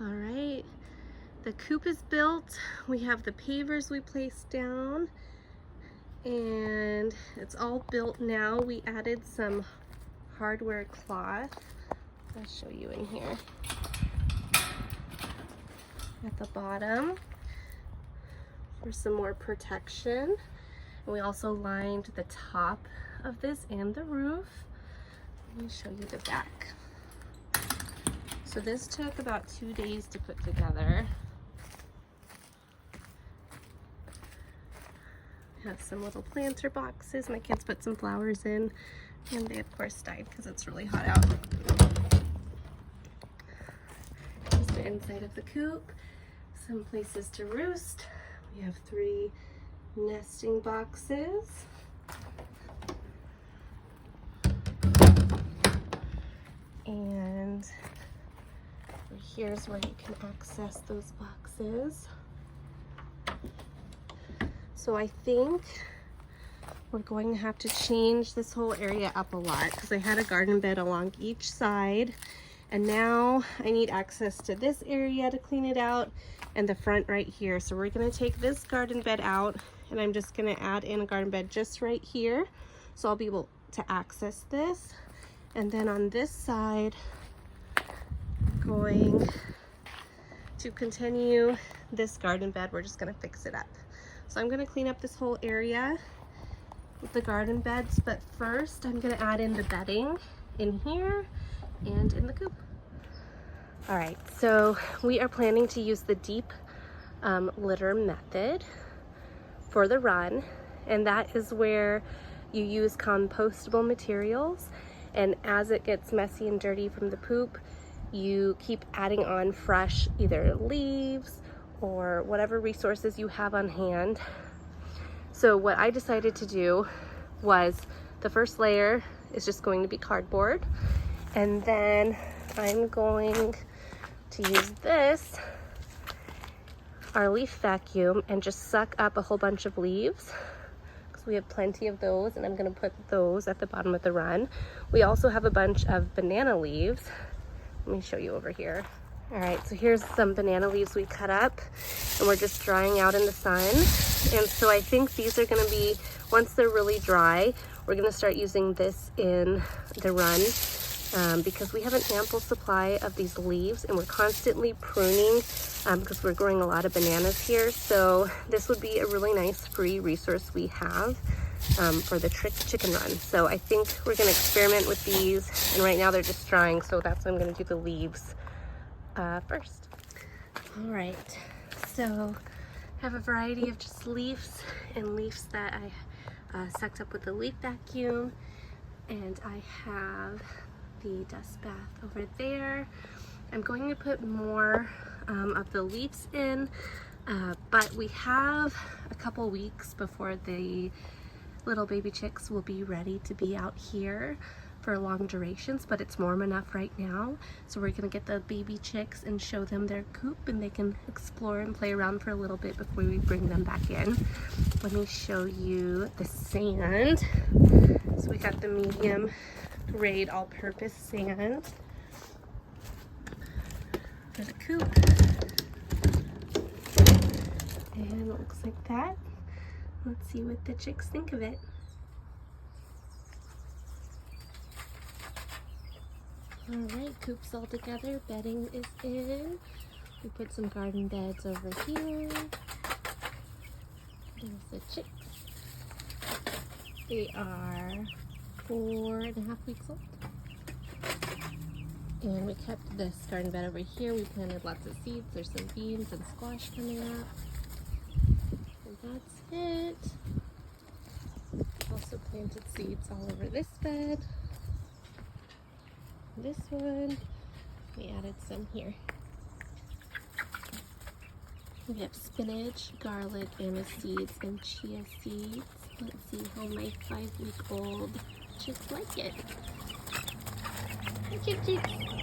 All right, the coop is built. We have the pavers we placed down, and it's all built now. We added some hardware cloth. I'll show you in here at the bottom for some more protection. And we also lined the top of this and the roof. Let me show you the back. So this took about 2 days to put together. Have some little planter boxes. My kids put some flowers in, and they of course died because it's really hot out. Here's the inside of the coop. Some places to roost. We have 3 nesting boxes. And here's where you can access those boxes. So I think we're going to have to change this whole area up a lot because I had a garden bed along each side, and now I need access to this area to clean it out and the front right here. So we're going to take this garden bed out, and I'm just going to add in a garden bed just right here, so I'll be able to access this. And then on this side, I'm going to continue this garden bed. We're just going to fix it up. So I'm going to clean up this whole area with the garden beds, but first I'm going to add in the bedding in here and in the coop. All right, so we are planning to use the deep litter method for the run, and that is where you use compostable materials, and as it gets messy and dirty from the poop, you keep adding on fresh either leaves or whatever resources you have on hand. So what I decided to do was the first layer is just going to be cardboard, and then I'm going to use this, our leaf vacuum, and just suck up a whole bunch of leaves because we have plenty of those, and I'm going to put those at the bottom of the run. We also have a bunch of banana leaves. Let me show you over here. All right, so here's some banana leaves we cut up, and we're just drying out in the sun. And so I think these are gonna be, once they're really dry, we're gonna start using this in the run because we have an ample supply of these leaves, and we're constantly pruning because we're growing a lot of bananas here. So this would be a really nice free resource we have for the chicken run. So I think we're gonna experiment with these, and right now they're just drying, so that's why I'm gonna do the leaves first. All right, so I have a variety of just leaves and leaves that I sucked up with the leaf vacuum, and I have the dust bath over there. I'm going to put more of the leaves in, but we have a couple weeks before the little baby chicks will be ready to be out here for long durations, but it's warm enough right now, so we're gonna get the baby chicks and show them their coop, and they can explore and play around for a little bit before we bring them back in. Let me show you the sand. So we got the medium grade all-purpose sand for the coop, and it looks like that. Let's see what the chicks think of it. All right, coop's all together, bedding is in. We put some garden beds over here. There's the chicks. They are 4.5 weeks old. And we kept this garden bed over here. We planted lots of seeds. There's some beans and squash coming up. And that's it. Also planted seeds all over this bed. This one, we added some here. We have spinach, garlic, anise seeds, and chia seeds. Let's see how my 5-week-old chicks like it. Hi, chicks.